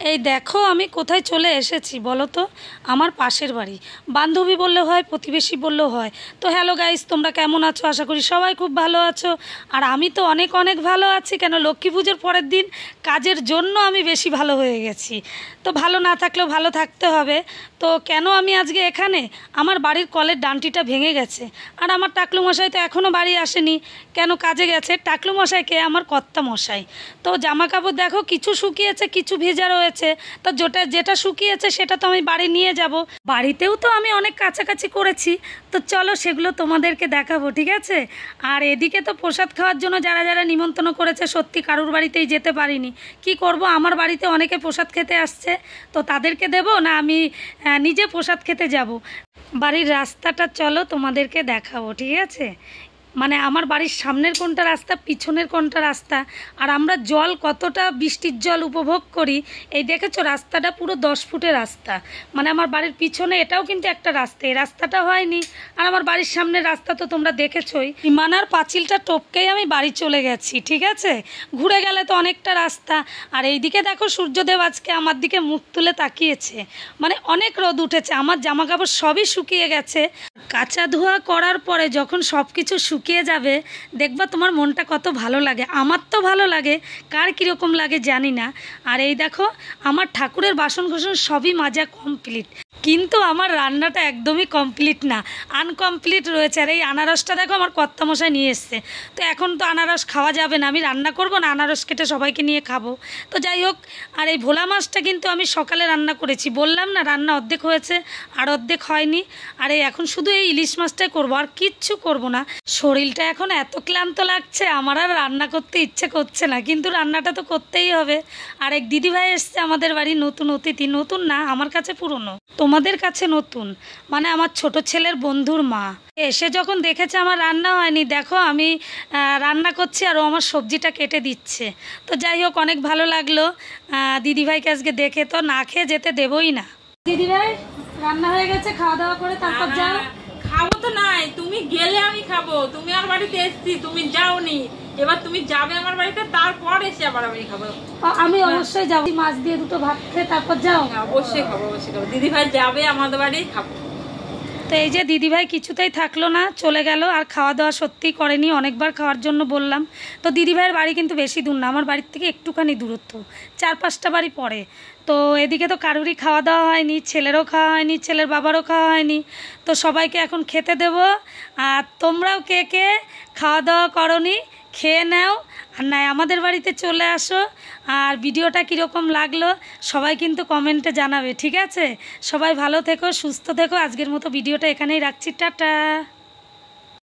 এই দেখো আমি কোথায় চলে এসেছি বলো তো, আমার পাশের বাড়ি। বান্ধবী বললেও হয়, প্রতিবেশী বললেও হয়। তো হ্যালো গাইস, তোমরা কেমন আছো? আশা করি সবাই খুব ভালো আছো। আর আমি তো অনেক অনেক ভালো আছি। কেন, লক্ষ্মী পুজোর পরের দিন কাজের জন্য আমি বেশি ভালো হয়ে গেছি। তো ভালো না থাকলেও ভালো থাকতে হবে। তো কেন আমি আজকে এখানে, আমার বাড়ির কলের ডান্টিটা ভেঙে গেছে। আর আমার টাকলু মশাই তো এখনও বাড়ি আসেনি। কেন, কাজে গেছে। টাকলু মশাইকে আমার কর্তা মশাই। তো জামা কাপড় দেখো, কিছু শুকিয়েছে, কিছু ভেজা রয়েছে। তো যেটা শুকিয়েছে সেটা তো আমি বাড়ি নিয়ে যাব। বাড়িতেও তো আমি অনেক কাছাকাছি করেছি। তো চলো সেগুলো তোমাদেরকে দেখাবো, ঠিক আছে? আর এদিকে তো প্রসাদ খাওয়ার জন্য যারা যারা নিমন্ত্রণ করেছে, সত্যি কারুর বাড়িতেই যেতে পারিনি। কি করব, আমার বাড়িতে অনেকে প্রসাদ খেতে আসছে। তো তাদেরকে দেব না আমি নিজে প্রসাদ খেতে যাব। বাড়ির রাস্তাটা চলো তোমাদেরকে দেখাবো, ঠিক আছে? মানে আমার বাড়ির সামনের কোনটা রাস্তা, পিছনের কোনটা রাস্তা, আর আমরা জল কতটা বৃষ্টির জল উপভোগ করি। এই দেখেছো, রাস্তাটা পুরো 10 ফুটের রাস্তা। মানে আমার বাড়ির পিছনে এটাও কিন্তু একটা রাস্তা, এই রাস্তাটা হয়নি। আর আমার বাড়ির সামনের রাস্তা তো তোমরা দেখেছোই। সীমানার পাঁচিলটা টপকেই আমি বাড়ি চলে গেছি, ঠিক আছে? ঘুরে গেলে তো অনেকটা রাস্তা। আর এইদিকে দেখো, সূর্যদেব আজকে আমার দিকে মুখ তুলে তাকিয়েছে। মানে অনেক রোদ উঠেছে, আমার জামা কাপড় সবই শুকিয়ে গেছে। কাঁচা ধোয়া করার পরে যখন সব কিছু শুকিয়ে যাবে, দেখবা তোমার মনটা কত ভালো লাগে। আমার তো ভালো লাগে, কার কীরকম লাগে জানি না। আর এই দেখো, আমার ঠাকুরের বাসন কোসন সবই মাজা কমপ্লিট, কিন্তু আমার রান্নাটা একদমই কমপ্লিট না, আনকমপ্লিট রয়েছে। আর এই আনারসটা দেখো আমার কর্তামশাই নিয়ে এসছে। তো এখন তো আনারস খাওয়া যাবে না, আমি রান্না করব না, আনারস কেটে সবাইকে নিয়ে খাবো। তো যাই হোক, আর এই ভোলা মাছটা কিন্তু আমি সকালে রান্না করেছি, বললাম না রান্না অর্ধেক হয়েছে আর অর্ধেক হয়নি। আর এই এখন শুধু এই ইলিশ মাছটাই করবো, আর কিচ্ছু করব না। শরীরটা এখন এত ক্লান্ত লাগছে, আমার আর রান্না করতে ইচ্ছে করছে না, কিন্তু রান্নাটা তো করতেই হবে। আর এক দিদিভাই এসছে আমাদের বাড়ি, নতুন অতিথি। নতুন না, আমার কাছে পুরনো, তোমাদের কাছে নতুন। মানে আমার ছোট ছেলের বন্ধুর মা এসে যখন দেখেছে আমার রান্না হয়নি, দেখো আমি রান্না করছি আর ও আমার সবজিটা কেটে দিচ্ছে। তো যাই হোক, অনেক ভালো লাগলো দিদিভাইকে আজকে দেখে। তো না খেয়ে যেতে দেবই না। দিদিভাই, রান্না হয়ে গেছে, খাওয়া দাওয়া করে তারপর যাও। খাবো তো নাই, তুমি গেলে আমি খাবো। তুমি আমার বাড়িতে এসছি, তুমি যাওনি, এবার তুমি যাবে আমার বাড়িতে, তারপর এসে আবার আমি খাবো। আমি অবশ্যই যাবো, মাছ দিয়ে দুটো ভাত খেয়ে তারপর যাও। অবশ্যই খাবো, অবশ্যই খাবো। দিদিভাই যাবে আমাদের বাড়ি, খাবো। তো এই যে দিদিভাই কিছুতেই থাকলো না, চলে গেল। আর খাওয়া দাওয়া সত্যিই করেনি, অনেকবার খাওয়ার জন্য বললাম। তো দিদিভাইয়ের বাড়ি কিন্তু বেশি দূর না, আমার বাড়ির থেকে একটুখানি দূরত্ব, 4-5টা বাড়ি পড়ে। তো এদিকে তো কারুরই খাওয়া দাওয়া হয়নি, ছেলেরও খাওয়া হয়নি, ছেলের বাবারও খাওয়া হয়নি। তো সবাইকে এখন খেতে দেব। আর তোমরাও কে কে খাওয়া দাওয়া করোনি, খেয়ে নাও। আর নাই আমাদের বাড়িতে চলে আসো। আর ভিডিওটা কীরকম লাগলো সবাই কিন্তু কমেন্টে জানাবে, ঠিক আছে? সবাই ভালো থেকো, সুস্থ থেকো। আজকের মতো ভিডিওটা এখানেই রাখছি, টাটা।